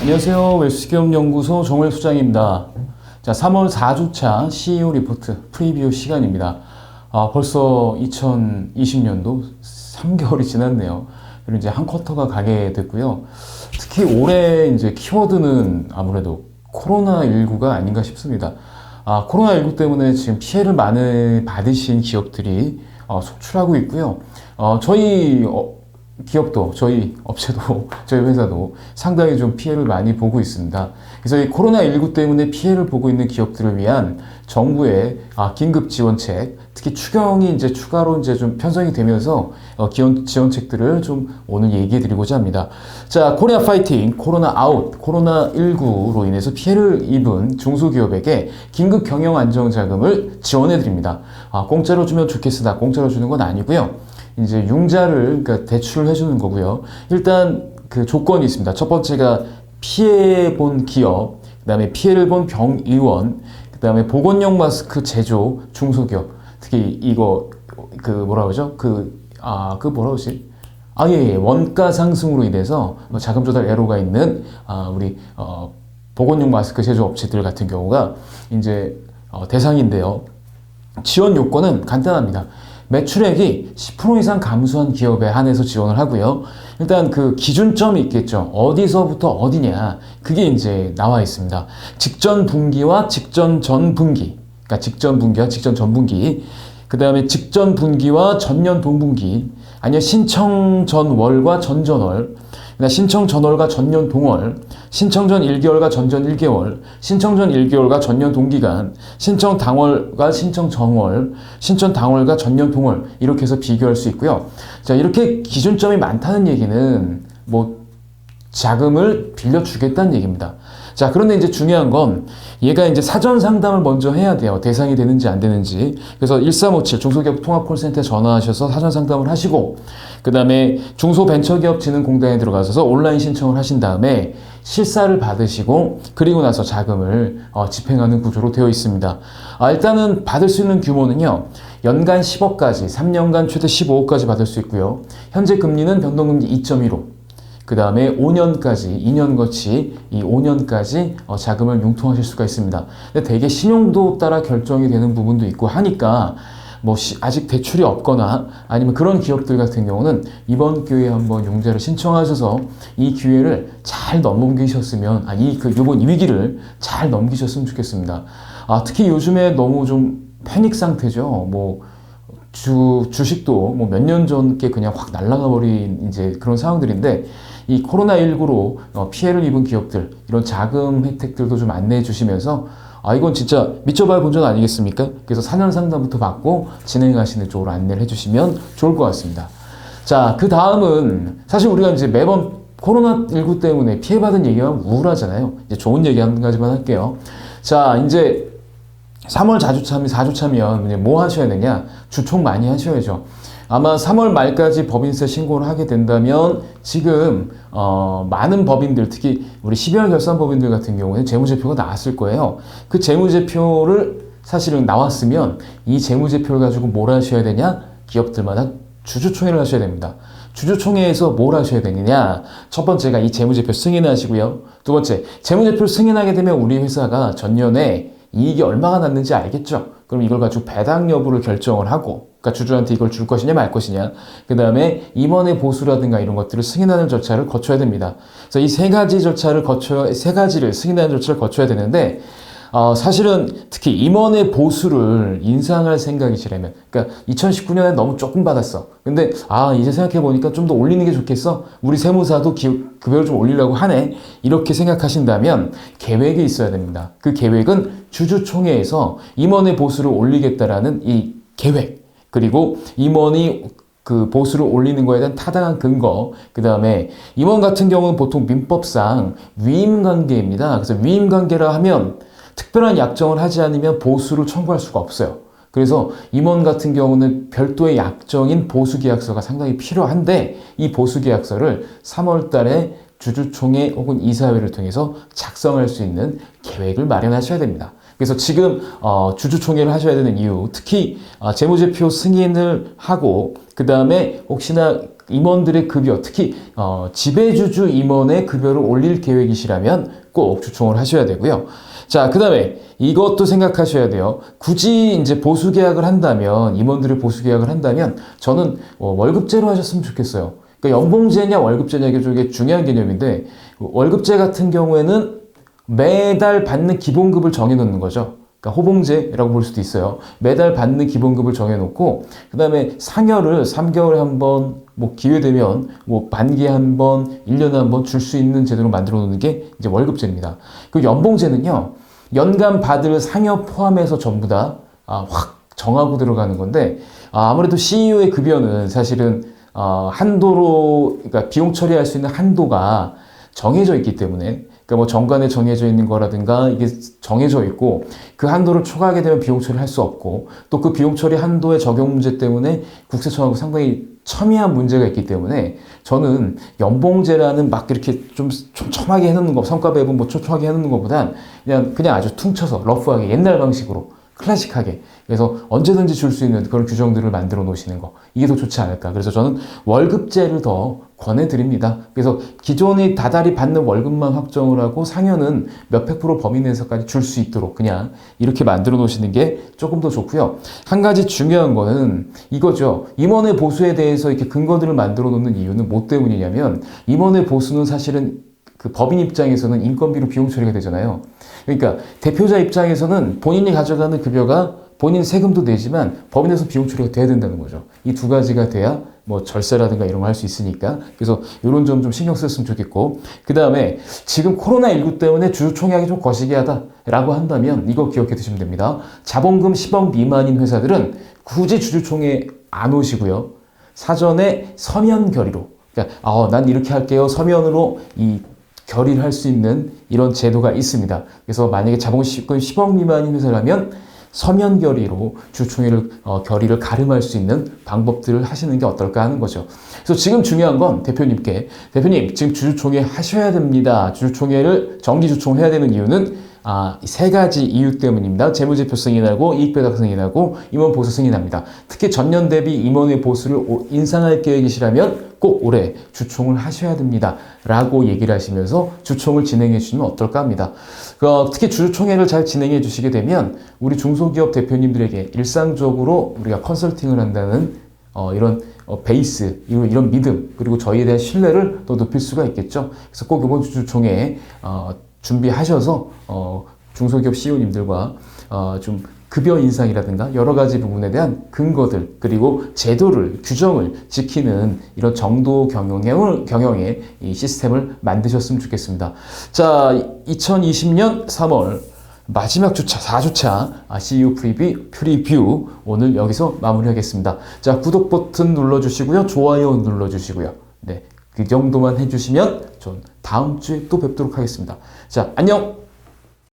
안녕하세요. 웰스기업연구소 정월 소장입니다. 자, 3월 4주차 CEO 리포트 프리뷰 시간입니다. 벌써 2020년도 3개월이 지났네요. 그리고 이제 한 쿼터가 가게 됐고요. 특히 올해 이제 키워드는 아무래도 코로나19가 아닌가 싶습니다. 코로나19 때문에 지금 피해를 많이 받으신 기업들이 속출하고 있고요. 저희 기업도, 저희 업체도, 저희 회사도 상당히 좀 피해를 많이 보고 있습니다. 그래서 이 코로나19 때문에 피해를 보고 있는 기업들을 위한 정부의 긴급 지원책, 특히 추경이 이제 추가로 이제 좀 편성이 되면서 지원책들을 좀 오늘 얘기해 드리고자 합니다. 자, 코리아 파이팅, 코로나 아웃, 코로나19로 인해서 피해를 입은 중소기업에게 긴급 경영 안정 자금을 지원해 드립니다. 공짜로 주면 좋겠으나 공짜로 주는 건 아니고요. 이제 융자를, 그러니까 대출을 해주는 거고요. 일단 그 조건이 있습니다. 첫 번째가 피해 본 기업, 그 다음에 피해를 본 병의원, 그 다음에 보건용 마스크 제조 중소기업. 특히 이거 그 뭐라 그러죠? 뭐라 그러지? 예. 원가 상승으로 인해서 자금 조달 애로가 있는 우리 보건용 마스크 제조 업체들 같은 경우가 이제 대상인데요. 지원 요건은 간단합니다. 매출액이 10% 이상 감소한 기업에 한해서 지원을 하고요. 일단 그 기준점이 있겠죠. 어디서부터 어디냐. 그게 이제 나와 있습니다. 직전 분기와 직전 전 분기. 그러니까 직전 분기와 직전 전 분기. 그 다음에 직전 분기와 전년 동분기. 아니면 신청 전월과 전전월. 신청 전월과 전년 동월, 신청 전 1개월과 전전 1개월, 신청 전 1개월과 전년 동기간, 신청 당월과 신청 정월, 신청 당월과 전년 동월 이렇게 해서 비교할 수 있고요. 자, 이렇게 기준점이 많다는 얘기는 뭐 자금을 빌려주겠다는 얘기입니다. 자, 그런데 이제 중요한 건 얘가 이제 사전 상담을 먼저 해야 돼요. 대상이 되는지 안 되는지. 그래서 1357 중소기업 통합콜센터에 전화하셔서 사전 상담을 하시고, 그 다음에 중소벤처기업진흥공단에 들어가셔서 온라인 신청을 하신 다음에 실사를 받으시고, 그리고 나서 자금을 집행하는 구조로 되어 있습니다. 일단은 받을 수 있는 규모는요, 연간 10억까지, 3년간 최대 15억까지 받을 수 있고요. 현재 금리는 변동금리 2.15. 그 다음에 5년까지, 2년 거치 이 5년까지 자금을 융통하실 수가 있습니다. 근데 대개 신용도 따라 결정이 되는 부분도 있고 하니까 뭐 아직 대출이 없거나 아니면 그런 기업들 같은 경우는 이번 기회에 한번 융자를 신청하셔서 이 기회를 잘 넘기셨으면, 이번 위기를 잘 넘기셨으면 좋겠습니다. 특히 요즘에 너무 좀 패닉 상태죠. 뭐 주식도 뭐 몇 년 전께 그냥 확 날아가 버린 이제 그런 상황들인데, 이 코로나19로 피해를 입은 기업들, 이런 자금 혜택들도 좀 안내해 주시면서, 이건 진짜 미쳐봐야 본전 아니겠습니까? 그래서 사전 상담부터 받고 진행하시는 쪽으로 안내를 해주시면 좋을 것 같습니다. 자, 그 다음은 사실 우리가 이제 매번 코로나19 때문에 피해받은 얘기하면 우울하잖아요. 이제 좋은 얘기 한 가지만 할게요. 자, 이제 3월 4주차면 이제 뭐 하셔야 되냐? 주총 많이 하셔야죠. 아마 3월 말까지 법인세 신고를 하게 된다면 지금 많은 법인들, 특히 우리 12월 결산 법인들 같은 경우에는 재무제표가 나왔을 거예요. 그 재무제표를 사실은 나왔으면 이 재무제표를 가지고 뭘 하셔야 되냐? 기업들마다 주주총회를 하셔야 됩니다. 주주총회에서 뭘 하셔야 되느냐? 첫 번째가 이 재무제표 승인하시고요. 두 번째, 재무제표를 승인하게 되면 우리 회사가 전년에 이익이 얼마가 났는지 알겠죠? 그럼 이걸 가지고 배당 여부를 결정을 하고, 그러니까 주주한테 이걸 줄 것이냐 말 것이냐, 그 다음에 임원의 보수라든가 이런 것들을 승인하는 절차를 거쳐야 됩니다. 그래서 이 세 가지를 승인하는 절차를 거쳐야 되는데, 사실은 특히 임원의 보수를 인상할 생각이시라면, 그러니까 2019년에 너무 조금 받았어. 근데 이제 생각해보니까 좀 더 올리는 게 좋겠어. 우리 세무사도 급여를 좀 올리려고 하네. 이렇게 생각하신다면 계획이 있어야 됩니다. 그 계획은 주주총회에서 임원의 보수를 올리겠다라는 이 계획, 그리고 임원이 그 보수를 올리는 거에 대한 타당한 근거, 그 다음에 임원 같은 경우는 보통 민법상 위임관계입니다. 그래서 위임관계라 하면 특별한 약정을 하지 않으면 보수를 청구할 수가 없어요. 그래서 임원 같은 경우는 별도의 약정인 보수계약서가 상당히 필요한데, 이 보수계약서를 3월 달에 주주총회 혹은 이사회를 통해서 작성할 수 있는 계획을 마련하셔야 됩니다. 그래서 지금 주주총회를 하셔야 되는 이유, 특히 재무제표 승인을 하고 그 다음에 혹시나 임원들의 급여, 특히 지배주주 임원의 급여를 올릴 계획이시라면 꼭 주총을 하셔야 되고요. 자, 그 다음에 이것도 생각하셔야 돼요. 굳이 이제 보수 계약을 한다면, 임원들이 보수 계약을 한다면 저는 월급제로 하셨으면 좋겠어요. 그러니까 연봉제냐 월급제냐 이게 중요한 개념인데, 월급제 같은 경우에는 매달 받는 기본급을 정해놓는 거죠. 그러니까 호봉제라고 볼 수도 있어요. 매달 받는 기본급을 정해놓고, 그 다음에 상여를 3개월에 한 번, 뭐 기회되면 뭐 반기에 한 번, 1년에 한 번 줄 수 있는 제도로 만들어 놓는 게 이제 월급제입니다. 그 연봉제는요, 연간 받을 상여 포함해서 전부 다 확 정하고 들어가는 건데, 아무래도 CEO의 급여는 사실은 한도로, 그러니까 비용 처리할 수 있는 한도가 정해져 있기 때문에, 그러니까 뭐 정관에 정해져 있는 거라든가 이게 정해져 있고, 그 한도를 초과하게 되면 비용 처리할 수 없고, 또 그 비용 처리 한도의 적용 문제 때문에 국세청하고 상당히 첨예한 문제가 있기 때문에, 저는 연봉제라는 막 이렇게 좀 촘촘하게 해놓는 거, 성과 배분 뭐 촘촘하게 해놓는 것보단 그냥 아주 퉁쳐서 러프하게 옛날 방식으로 클래식하게, 그래서 언제든지 줄 수 있는 그런 규정들을 만들어 놓으시는 거, 이게 더 좋지 않을까. 그래서 저는 월급제를 더 권해드립니다. 그래서 기존에 다달이 받는 월급만 확정을 하고 상여는 몇백 프로 범위 내에서까지 줄 수 있도록 그냥 이렇게 만들어 놓으시는 게 조금 더 좋고요. 한 가지 중요한 거는 이거죠. 임원의 보수에 대해서 이렇게 근거들을 만들어 놓는 이유는 뭐 때문이냐면, 임원의 보수는 사실은 그 법인 입장에서는 인건비로 비용 처리가 되잖아요. 그러니까 대표자 입장에서는 본인이 가져가는 급여가 본인 세금도 내지만 법인에서 비용 처리가 돼야 된다는 거죠. 이 두 가지가 돼야 뭐 절세라든가 이런 거 할 수 있으니까. 그래서 이런 점 좀 신경 썼으면 좋겠고, 그 다음에 지금 코로나19 때문에 주주총회하기 좀 거시기하다라고 한다면 이거 기억해 두시면 됩니다. 자본금 10억 미만인 회사들은 굳이 주주총회 안 오시고요. 사전에 서면 결의로, 그러니까 난 이렇게 할게요. 서면으로 이 결의를 할 수 있는 이런 제도가 있습니다. 그래서 만약에 자본금 10억 미만인 회사라면 서면 결의로 주총회를 결의를 가름할 수 있는 방법들을 하시는 게 어떨까 하는 거죠. 그래서 지금 중요한 건 대표님께, 대표님 지금 주주총회 하셔야 됩니다. 주주총회를 정기 주총을 해야 되는 이유는 세 가지 이유 때문입니다. 재무제표 승인하고 이익배당 승인하고 임원 보수 승인합니다. 특히 전년 대비 임원의 보수를 인상할 계획이시라면 꼭 올해 주총을 하셔야 됩니다. 라고 얘기를 하시면서 주총을 진행해 주시면 어떨까 합니다. 특히 주총회를 잘 진행해 주시게 되면 우리 중소기업 대표님들에게 일상적으로 우리가 컨설팅을 한다는 이런 베이스, 이런 믿음, 그리고 저희에 대한 신뢰를 더 높일 수가 있겠죠. 그래서 꼭 이번 주총회에 준비하셔서 중소기업 CEO님들과 좀 급여 인상이라든가 여러 가지 부분에 대한 근거들, 그리고 제도를, 규정을 지키는 이런 정도 경영의 이 시스템을 만드셨으면 좋겠습니다. 자, 2020년 3월 마지막 주차, 4주차 CEO 프리뷰 오늘 여기서 마무리하겠습니다. 자, 구독 버튼 눌러주시고요. 좋아요 눌러주시고요. 네, 그 정도만 해주시면 전 다음 주에 또 뵙도록 하겠습니다. 자, 안녕!